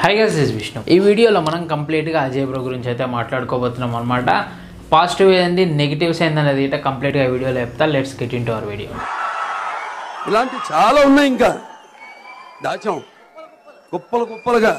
Hi guys, this Vishnu. ఈ వీడియోలో మనం కంప్లీట్గా అజయ్ బ్రో గురించి అయితే మాట్లాడుకోబోతున్నాం అనమాట. పాజిటివ్ ఏంది, నెగిటివ్స్ ఏంది అనేది ఇట్లా కంప్లీట్గా ఈ వీడియోలో చెప్తా. Let's get into hour video. ఇలాంటి చాలా ఉన్నాయి, ఇంకా దాచాం కుప్పలు కుప్పలుగా.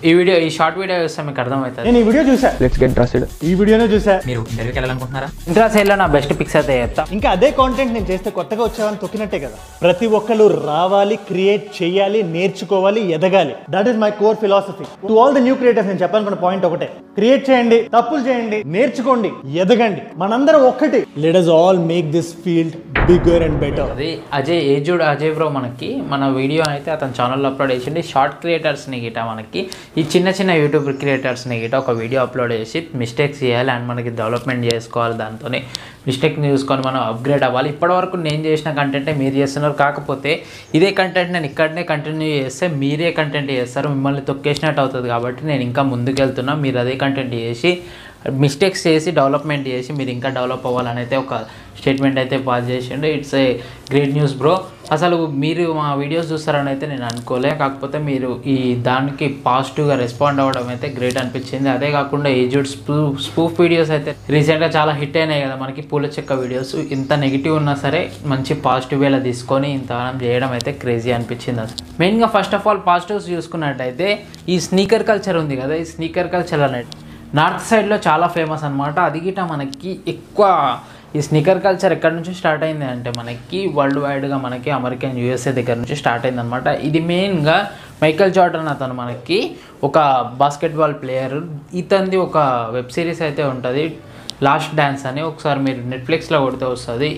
ఈ షార్ట్ వీడియో చూస్తే మీకు అర్థమవుతుంది. నేను ఈ వీడియో చూసా. Let's get dressed. ఈ వీడియోనే చూసా. మీరు ఇంటర్వ్యూకి వెళ్ళాలనుకుంటున్నారా? ఇంట్రా సైడ్లో నా బెస్ట్ పిక్స్ అయితే చెప్తా. ఇంకా అదే కాంటెంట్ నేను చేస్తే కొత్తగా వచ్చావని తొక్కినట్టే కదా. ప్రతి ఒక్కరు రావాలి, క్రియేట్ చేయాలి, నేర్చుకోవాలి, ఎదగాలి. That is my core philosophy. To all the new creators నేను చెప్పాలనుకున్న పాయింట్ ఒకటే: క్రియేట్ చేయండి, తప్పులు చేయండి, నేర్చుకోండి, ఎదగండి. మనందరం ఒక్కటి. Let us all make this field bigger and better. అది అజయ్ బ్రో మనకి మన వీడియో అయితే అతని ఛానల్లో అప్లోడ్ చేసింది. షార్ట్ క్రియేటర్స్ని గిట మనకి ఈ చిన్న యూట్యూబ్ క్రియేటర్స్ని గిట ఒక వీడియో అప్లోడ్ చేసి మిస్టేక్స్ చేయాలి అండ్ మనకి డెవలప్మెంట్ చేసుకోవాలి. దాంతోనే మిస్టేక్ని చూసుకొని మనం అప్గ్రేడ్ అవ్వాలి. ఇప్పటివరకు నేను చేసిన కంటెంటే మీరు చేస్తున్నారు, కాకపోతే ఇదే కంటెంట్ నేను ఇక్కడనే కంటిన్యూ చేస్తే మీరే కంటెంట్ చేస్తారు, మిమ్మల్ని తొక్కేసినట్టు అవుతుంది. కాబట్టి నేను ఇంకా ముందుకెళ్తున్నా. మీరు అదే కంటెంట్ చేసి మిస్టేక్స్ చేసి డెవలప్మెంట్ చేసి మీరు ఇంకా డెవలప్ అవ్వాలని అయితే ఒక స్టేట్మెంట్ అయితే పాస్ చేసిండు. It's a great news bro. అసలు మీరు మా వీడియోస్ చూస్తారని అయితే నేను అనుకోలే, కాకపోతే మీరు ఈ దానికి పాజిటివ్గా రెస్పాండ్ అవ్వడం అయితే గ్రేట్ అనిపించింది. అదే కాకుండా ఏజ్డ్ స్పూఫ్ వీడియోస్ అయితే రీసెంట్గా చాలా హిట్ అయినాయి కదా మనకి, పూల చెక్క వీడియోస్. ఇంత నెగిటివ్ ఉన్నా సరే మంచి పాజిటివ్ వేలా తీసుకొని ఇంతగానం చేయడం అయితే క్రేజీ అనిపించింది. అసలు మెయిన్గా ఫస్ట్ ఆఫ్ ఆల్ పాజిటివ్స్ చూసుకున్నట్టయితే ఈ స్నీకర్ కల్చర్ ఉంది కదా, ఈ స్నీకర్ కల్చర్ అనేది నార్త్ సైడ్లో చాలా ఫేమస్ అనమాట. అది గిట మనకి ఎక్కువ ఈ స్నీకర్ కల్చర్ ఎక్కడి నుంచి స్టార్ట్ అయింది అంటే మనకి వరల్డ్ వైడ్గా మనకి అమెరికన్ యూఎస్ఏ దగ్గర నుంచి స్టార్ట్ అయింది అనమాట. ఇది మెయిన్గా మైకేల్ జార్డన్ అతను మనకి ఒక బాస్కెట్బాల్ ప్లేయర్. ఇతనిది ఒక వెబ్ సిరీస్ అయితే ఉంటుంది, లాస్ట్ డాన్స్ అని. ఒకసారి మీరు నెట్ఫ్లిక్స్లో కొడితే వస్తుంది.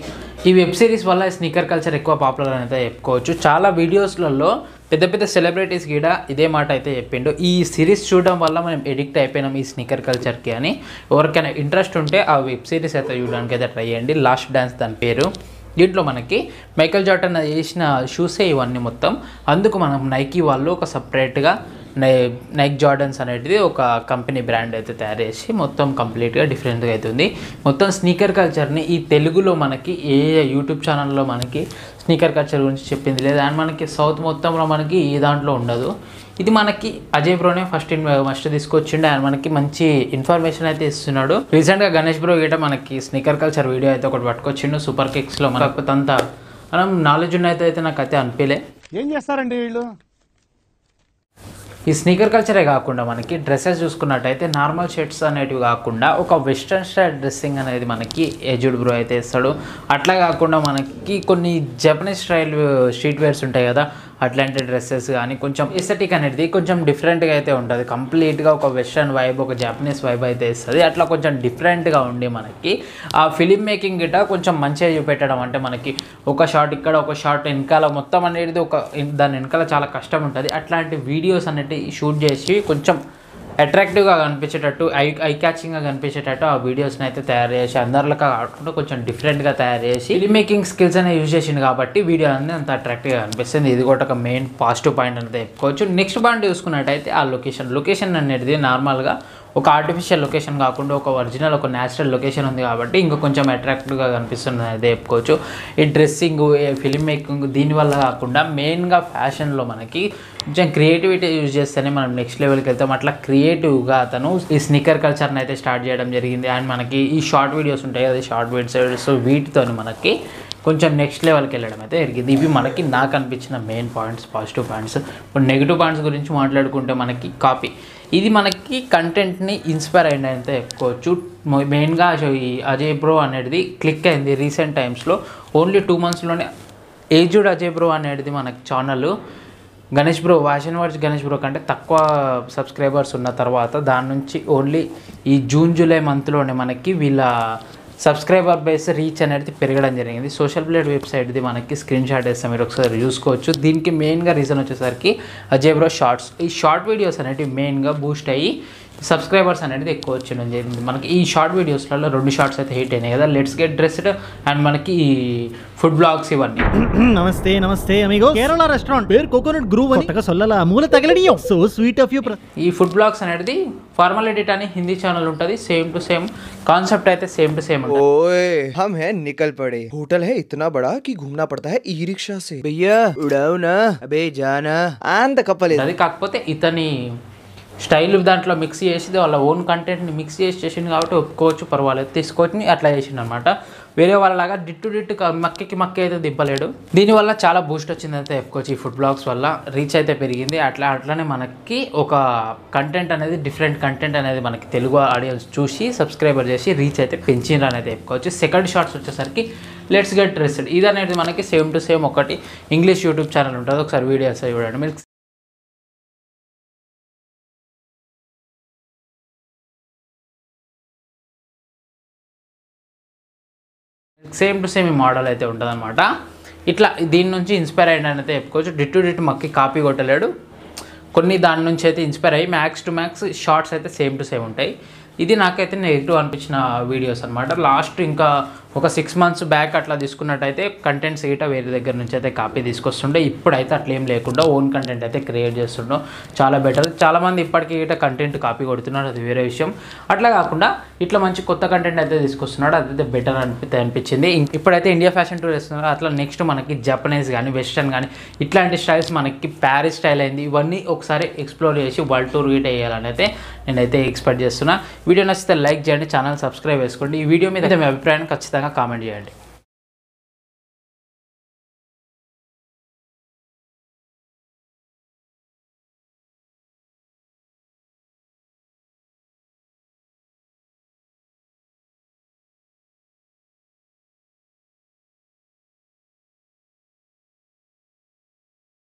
ఈ వెబ్ సిరీస్ వల్ల స్నీకర్ కల్చర్ ఎక్కువ పాపులర్ అయితే చెప్పుకోవచ్చు. చాలా వీడియోస్లలో పెద్ద సెలబ్రిటీస్ కూడా ఇదే మాట అయితే చెప్పిండు. ఈ సిరీస్ చూడడం వల్ల మనం ఎడిక్ట్ అయిపోయినాం ఈ స్నీకర్ కల్చర్కి అని. ఎవరికైనా ఇంట్రెస్ట్ ఉంటే ఆ వెబ్ సిరీస్ అయితే చూడడానికి అయితే ట్రై చేయండి. లాస్ట్ డాన్స్ దాని పేరు. దీంట్లో మనకి మైకేల్ జార్డన్ చేసిన షూసే ఇవన్నీ మొత్తం. అందుకు మనం నైకీ వాళ్ళు ఒక సపరేట్గా నైక్ జార్డన్స్ అనేది ఒక కంపెనీ బ్రాండ్ అయితే తయారు చేసి మొత్తం కంప్లీట్గా డిఫరెంట్గా అవుతుంది. మొత్తం స్నీకర్ కల్చర్ని ఈ తెలుగులో మనకి ఏ యూట్యూబ్ ఛానల్లో మనకి స్నీకర్ కల్చర్ గురించి చెప్పింది లేదు. అండ్ మనకి సౌత్ మొత్తంలో మనకి ఈ దాంట్లో ఉండదు. ఇది మనకి అజయ్ బ్రోనే ఫస్ట్ తీసుకొచ్చిండు. అండ్ మనకి మంచి ఇన్ఫర్మేషన్ అయితే ఇస్తున్నాడు. రీసెంట్గా గణేష్ బ్రో గిట మనకి స్నీకర్ కల్చర్ వీడియో అయితే ఒకటి పట్టుకొచ్చిండు సూపర్ కిక్స్లో. మనకు అంతా మనం నాలెడ్జ్ ఉన్నైతే నాకైతే అనిపించలే. ఏం చేస్తారండి వీళ్ళు? ఈ స్నీకర్ కల్చరే కాకుండా మనకి డ్రెస్సెస్ చూసుకున్నట్టయితే నార్మల్ షర్ట్స్ అనేటివి కాకుండా ఒక వెస్ట్రన్ స్టైల్ డ్రెస్సింగ్ అనేది మనకి ఏజ్డ్ బ్రో అయితే ఇస్తాడు. అట్లా కాకుండా మనకి కొన్ని జపనీస్ స్టైల్ స్ట్రీట్ వేర్స్ ఉంటాయి కదా, అట్లాంటి డ్రెస్సెస్ కానీ కొంచెం ఎస్థెటిక్ అనేది కొంచెం డిఫరెంట్గా అయితే ఉంటుంది. కంప్లీట్గా ఒక వెస్ట్రన్ వైబ్, ఒక జాపనీస్ వైబ్ అయితే ఇస్తుంది. అట్లా కొంచెం డిఫరెంట్గా ఉండి మనకి ఆ ఫిలిం మేకింగ్ గిట్ట కొంచెం మంచిగా చూపెట్టడం. అంటే మనకి ఒక షాట్ ఇక్కడ, ఒక షాట్ వెనకాల మొత్తం అనేది దాని వెనకాల చాలా కష్టం ఉంటుంది. అట్లాంటి వీడియోస్ అనేవి షూట్ చేసి కొంచెం అట్రాక్టివ్గా కనిపించేటట్టు, ఐ క్యాచింగ్గా కనిపించేటట్టు ఆ వీడియోస్ని అయితే తయారు చేసి అందరిలో కాకుండా కొంచెం డిఫరెంట్గా తయారు చేసి ఫిల్మ్ మేకింగ్ స్కిల్స్ అనేది యూజ్ చేసింది కాబట్టి వీడియో అనేది అంత అట్రాక్టివ్గా కనిపిస్తుంది. ఇది కూడా ఒక మెయిన్ పాజిటివ్ పాయింట్ అనేది చెప్పుకోవచ్చు. నెక్స్ట్ పాయింట్ చూసుకున్నట్టయితే ఆ లొకేషన్ అనేది నార్మల్గా ఒక ఆర్టిఫిషియల్ లొకేషన్ కాకుండా ఒక ఒరిజినల్, ఒక న్యాచురల్ లొకేషన్ ఉంది కాబట్టి ఇంకా కొంచెం అట్రాక్టివ్గా కనిపిస్తుంది అయితే చెప్పుకోవచ్చు. ఈ డ్రెస్సింగ్, ఫిల్మ్ మేకింగ్ దీనివల్ల కాకుండా మెయిన్గా ఫ్యాషన్లో మనకి కొంచెం క్రియేటివిటీ యూజ్ చేస్తేనే మనం నెక్స్ట్ లెవెల్కి వెళ్తాం. అట్లా క్రియేటివ్గా అతను ఈ స్నీకర్ కల్చర్ని అయితే స్టార్ట్ చేయడం జరిగింది. అండ్ మనకి ఈ షార్ట్ వీడియోస్ ఉంటాయి కదా, షార్ట్ వీడియోస్, వీటితో మనకి కొంచెం నెక్స్ట్ లెవెల్కి వెళ్ళడం అయితే జరిగింది. ఇవి మనకి నాకు అనిపించిన మెయిన్ పాయింట్స్, పాజిటివ్ పాయింట్స్. ఇప్పుడు నెగిటివ్ పాయింట్స్ గురించి మాట్లాడుకుంటే మనకి కాపీ, ఇది మనకి కంటెంట్ని ఇన్స్పైర్ అయింది అయితే చెప్పుకోవచ్చు. మెయిన్గా ఈ అజయ్ బ్రో అనేది క్లిక్ అయింది రీసెంట్ టైమ్స్లో. ఓన్లీ 2 monthsలోనే ఏజ్డ్ అజయ్ బ్రో అనేది మనకి channel Ganesh bro, fashion words Ganesh bro కంటే తక్కువ సబ్స్క్రైబర్స్ ఉన్న తర్వాత దాని నుంచి ఓన్లీ ఈ జూలై మంత్లోనే మనకి వీళ్ళ సబ్స్క్రైబర్ బేస్ రీచ్ అనేది పెరగడం జరిగింది. సోషల్ బ్లేడ్ వెబ్సైట్ది మనకి స్క్రీన్ షాట్ వేస్తే మీరు ఒకసారి చూసుకోవచ్చు. దీనికి మెయిన్గా రీజన్ వచ్చేసరికి అజయ్ బ్రో షార్ట్స్, ఈ షార్ట్ వీడియోస్ అనేవి మెయిన్గా బూస్ట్ అయ్యి సబ్స్క్రైబర్స్ అనేది ఎక్కువ వచ్చింది జరిగింది. మనకి ఈ షార్ట్ వీడియోస్లలో 2 షార్ట్స్ అయితే హిట్ అయినాయి కదా, లెట్స్ గెట్ డ్రెస్డ్ అండ్ మనకి ఫుడ్ బ్లాగ్స్ ఇవన్నీ. నమస్తే నమస్తే అమిగో, కేరళ రెస్టారెంట్ పేరు కోకోనట్ గ్రూవ్ అని కొత్తగా సొల్లల మూల తగలడియం. So sweet of you. ఈ ఫుడ్ బ్లాగ్స్ అనేది ఫార్మల్ ఎడిట్ అని హిందీ ఛానల్ ఉంటుంది. సేమ్ టు సేమ్ కాన్సెప్ట్ అయితే సేమ్ టు సేమ్ ఉంటుంది. ओए हम हैं निकल पड़े। होटल है इतना बड़ा कि घूमना पड़ता है ई रिक्शा से। भैया उड़ाओ ना, अबे जाना आंद कपल। అది కాకపోతే ఇతని స్టైల్ దాంట్లో మిక్స్ చేసి వాళ్ళ ఓన్ కంటెంట్ని మిక్స్ చేసింది కాబట్టి ఒప్పుకోవచ్చు, పర్వాలేదు, తీసుకొని అట్లా చేసిండు అనమాట. వేరే వాళ్ళలాగా డిట్టు మక్కి అయితే దింపలేడు. దీనివల్ల చాలా బూస్ట్ వచ్చింది అయితే చెప్పుకోవచ్చు. ఈ ఫుడ్ బ్లాగ్స్ వల్ల రీచ్ అయితే పెరిగింది. అట్లానే మనకి ఒక కంటెంట్ అనేది, డిఫరెంట్ కంటెంట్ అనేది మనకి తెలుగు ఆడియన్స్ చూసి సబ్స్క్రైబర్ చేసి రీచ్ అయితే పెంచిండ్రు అనేది చెప్పుకోవచ్చు. సెకండ్ షార్ట్స్ వచ్చేసరికి లెట్స్ గెట్ డ్రెస్డ్. ఇది అనేది మనకి సేమ్ టు సేమ్ ఒకటి ఇంగ్లీష్ యూట్యూబ్ ఛానల్ ఉంటుంది, ఒకసారి వీడియోస్ చూడండి మీరు. సేమ్ టు సేమ్ ఈ మోడల్ అయితే ఉంటుంది అనమాట. ఇట్లా దీని నుంచి ఇన్స్పైర్ అయ్యాడని అయితే చెప్పుకోవచ్చు. డిట్టు మక్కి కాపీ కొట్టలేడు. కొన్ని దాని నుంచి అయితే ఇన్స్పైర్ అయ్యి మ్యాక్స్ టు మ్యాక్స్ షార్ట్స్ అయితే సేమ్ టు సేమ్ ఉంటాయి. ఇది నాకైతే నెగిటివ్ అనిపించిన వీడియోస్ అనమాట. లాస్ట్ ఇంకా ఒక 6 months బ్యాక్ అట్లా తీసుకున్నట్టయితే కంటెంట్స్ గిట్ట వేరే దగ్గర నుంచి అయితే కాపీ తీసుకొస్తుండే. ఇప్పుడైతే అట్లా ఏం లేకుండా ఓన్ కంటెంట్ అయితే క్రియేట్ చేస్తుండో చాలా బెటర్. చాలామంది ఇప్పటికీ గిట్ట కంటెంట్ కాపీ కొడుతున్నారు, అది వేరే విషయం. అట్లా కాకుండా ఇట్లా మంచి కొత్త కంటెంట్ అయితే తీసుకొస్తున్నాడు, అదైతే బెటర్ అనిపించింది. ఇప్పుడైతే ఇండియా ఫ్యాషన్ టూర్ వేస్తున్నారు. అట్లా నెక్స్ట్ మనకి జపనీస్ కానీ వెస్టర్న్ కానీ ఇట్లాంటి స్టైల్స్, మనకి ప్యారిస్ స్టైల్ అయింది, ఇవన్నీ ఒకసారి ఎక్స్ప్లోర్ చేసి వరల్డ్ టూర్ గిట్ట వేయాలని అయితే నేనైతే ఎక్స్పెక్ట్ చేస్తున్నా. వీడియో నచ్చితే లైక్ చేయండి, ఛానల్ సబ్స్క్రైబ్ చేసుకోండి. ఈ వీడియో మీద మీ అభిప్రాయాన్ని ఖచ్చితంగా కామెంట్ చేయండి.